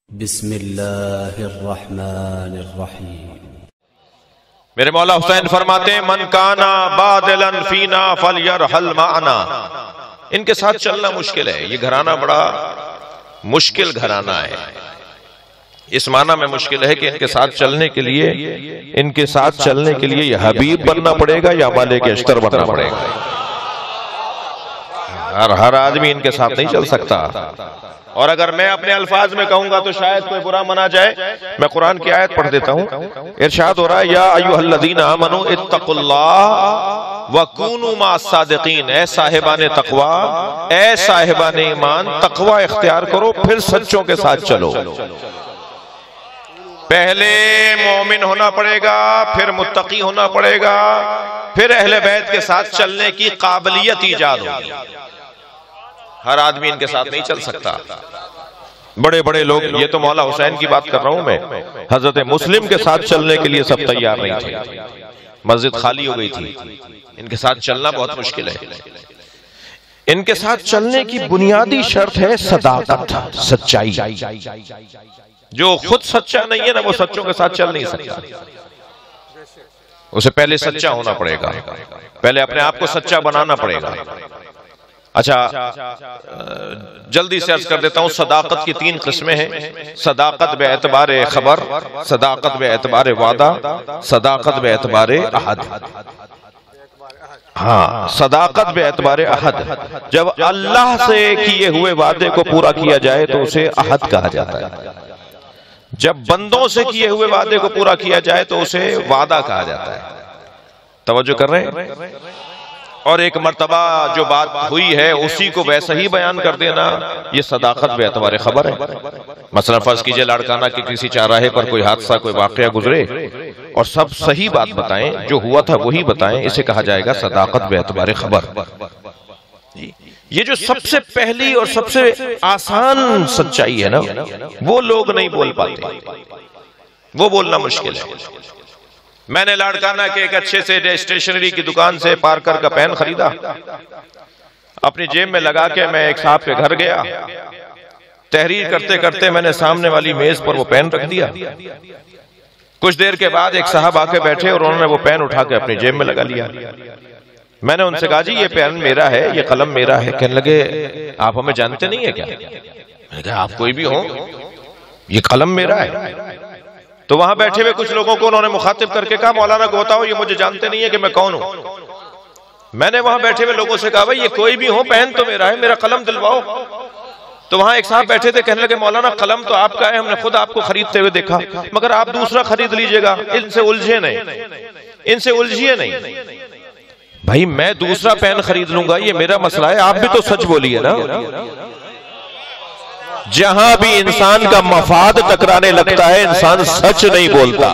بسم اللہ الرحمن الرحیم۔ میرے مولا حسین فرماتے ہیں من کانا بادلا فینا فلیرحل معنا۔ ان کے ساتھ چلنا مشکل ہے، یہ گھرانہ بڑا مشکل گھرانہ ہے۔ اس معنی میں مشکل ہے کہ ان کے ساتھ چلنے کے لیے یہ حبیب بننا پڑے گا یا مالک اشتر بننا پڑے گا۔ ہر آدمی ان کے ساتھ نہیں چل سکتا۔ اور اگر میں اپنے الفاظ میں کہوں گا تو شاید کوئی برا منا جائے۔ میں قرآن کی آیت پڑھ دیتا ہوں، ارشاد ہو رہا ہے یا ایھا الذین آمنوا اتقوا اللہ وکونوا مع الصادقین۔ اے صاحبان تقوی، اے صاحبان ایمان، تقوی اختیار کرو پھر سچوں کے ساتھ چلو۔ پہلے مومن ہونا پڑے گا، پھر متقی ہونا پڑے گا، پھر اہل بیت کے ساتھ چلنے کی قابلیت ایجاد ہوگی۔ ہر آدمی ان کے ساتھ نہیں چل سکتا۔ بڑے بڑے لوگ، یہ تو مولا حسین کی بات کر رہا ہوں میں، حضرت مسلم کے ساتھ چلنے کے لیے سب تیار نہیں تھے، مسجد خالی ہو گئی تھی۔ ان کے ساتھ چلنا بہت مشکل ہے۔ ان کے ساتھ چلنے کی بنیادی شرط ہے صداقت، سچائی۔ جو خود سچا نہیں ہے نا، وہ سچوں کے ساتھ چل نہیں سکتا۔ اسے پہلے سچا ہونا پڑے گا، پہلے اپنے آپ کو سچا بنانا پڑے گا۔ اچھا، جلدی سے عرض کر دیتا ہوں، صداقت کی 3 قسمیں ہیں۔ صداقت بے اعتبار خبر، صداقت بے اعتبار وعدہ، صداقت بے اعتبار عہد۔ ہاں، صداقت بے اعتبار عہد، جب اللہ سے کیے ہوئے وعدے کو پورا کیا جائے تو اسے عہد کہا جاتا ہے۔ جب بندوں سے کیے ہوئے وعدے کو پورا کیا جائے تو اسے وعدہ کہا جاتا ہے۔ توجہ کر رہے ہیں؟ اور ایک مرتبہ جو بات ہوئی ہے اسی کو ویسا ہی بیان کر دینا، یہ صداقت بے اعتبار خبر ہے۔ مثلا فرض کیجئے لاڑکانہ کے کسی چاراہے پر کوئی حادثہ، کوئی واقعہ گزرے اور سب صحیح بات بتائیں، جو ہوا تھا وہی بتائیں، اسے کہا جائے گا صداقت بے اعتبار خبر۔ یہ جو سب سے پہلی اور سب سے آسان سچائی ہے نا، وہ لوگ نہیں بول پاتے، وہ بولنا مشکل ہے۔ میں نے لاڑکانہ کے ایک اچھے سے اسٹیشنری کی دکان سے پارکر کا پین خریدا، اپنی جیب میں لگا کے میں ایک صاحب کے گھر گیا۔ تحریر کرتے کرتے میں نے سامنے والی میز پر وہ پین رکھ دیا۔ کچھ دیر کے بعد ایک صاحب آ کے بیٹھے اور انہوں نے وہ پین اٹھا کے اپنی جیب میں لگا لیا۔ میں نے ان سے کہا جی یہ پین میرا ہے، یہ قلم میرا ہے۔ کہنے لگے آپ ہمیں جانتے نہیں ہیں کیا؟ میں نے کہا آپ کوئی بھی ہو، یہ قلم میرا ہے۔ تو وہاں بیٹھے ہوئے کچھ لوگوں کو انہوں نے مخاطب کر کے کہا مولانا کو بتاؤ یہ مجھے جانتے نہیں ہے کہ میں کون ہوں۔ میں نے وہاں بیٹھے ہوئے لوگوں سے کہا بھائی یہ کوئی بھی ہو، پین تو میرا ہے، میرا قلم دلواؤ۔ تو وہاں ایک صاحب بیٹھے تھے، کہنے لگے مولانا قلم تو آپ کا ہے، ہم نے خود آپ کو خریدتے ہوئے دیکھا، مگر آپ دوسرا خرید لیجئے گا، ان سے الجھے نہیں، ان سے الجھیے نہیں۔ بھائی میں دوسرا پین خرید لوں گا، یہ میرا مسئلہ ہے، آپ بھی تو سچ بولیے نا۔ جہاں بھی انسان کا مفاد ٹکرانے لگتا ہے انسان سچ نہیں بولتا۔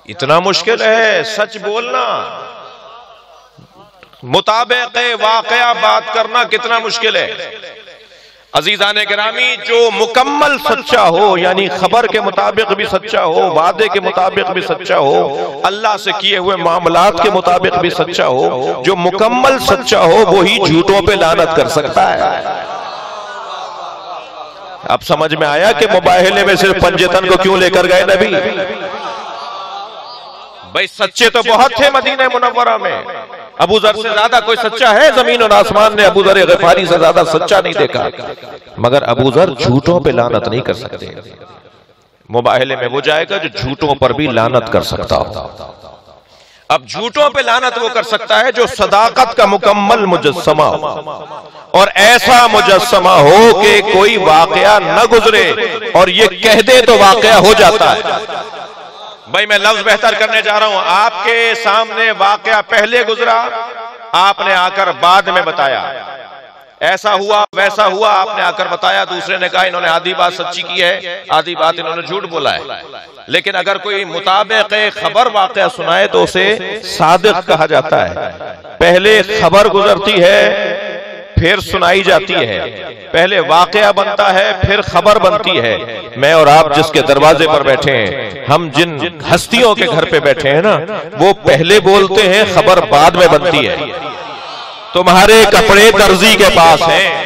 اتنا مشکل ہے سچ بولنا، مطابق واقعہ بات کرنا کتنا مشکل ہے۔ عزیزان گرامی، جو مکمل سچا ہو، یعنی خبر کے مطابق بھی سچا ہو، وعدے کے مطابق بھی سچا ہو، اللہ سے کیے ہوئے معاملات کے مطابق بھی سچا ہو، جو مکمل سچا ہو وہی جھوٹوں پہ لعنت کر سکتا ہے۔ اب سمجھ میں آیا کہ مباہلے میں صرف پنجتن کو کیوں لے کر گئے نبی؟ بھائی سچے تو بہت تھے مدینہ منورہ میں، ابو ذر سے زیادہ کوئی سچا ہے؟ زمین اور آسمان نے ابو ذر غفاری سے زیادہ سچا نہیں دیکھا، مگر ابو ذر جھوٹوں پہ لعنت نہیں کر سکتے۔ مباہلے میں وہ جائے گا جو جھوٹوں پر بھی لعنت کر سکتا ہو۔ اب جھوٹوں پہ لعنت وہ کر سکتا ہے جو صداقت کا مکمل مجسمہ ہو، اور ایسا مجسمہ ہو کہ کوئی واقعہ نہ گزرے اور یہ کہہ دے تو واقعہ ہو جاتا ہے۔ بھائی میں لفظ بہتر کرنے جا رہا ہوں، آپ کے سامنے واقعہ پہلے گزرا، آپ نے آ کر بعد میں بتایا، ایسا ہوا ویسا ہوا، آپ نے آ کر بتایا، دوسرے نے کہا انہوں نے آدھی بات سچی کی ہے، آدھی بات انہوں نے جھوٹ بولا ہے۔ لیکن اگر کوئی مطابق خبر واقعہ سنائے تو اسے صادق کہا جاتا ہے۔ پہلے خبر گزرتی ہے پھر سنائی جاتی ہے، پہلے واقعہ بنتا ہے پھر خبر بنتی ہے۔ میں اور آپ جس کے دروازے پر بیٹھے ہیں، ہم جن ہستیوں کے گھر پہ بیٹھے ہیں نا، وہ پہلے بولتے ہیں، خبر بعد میں بنتی ہے۔ تمہارے کپڑے درزی کے پاس ہیں،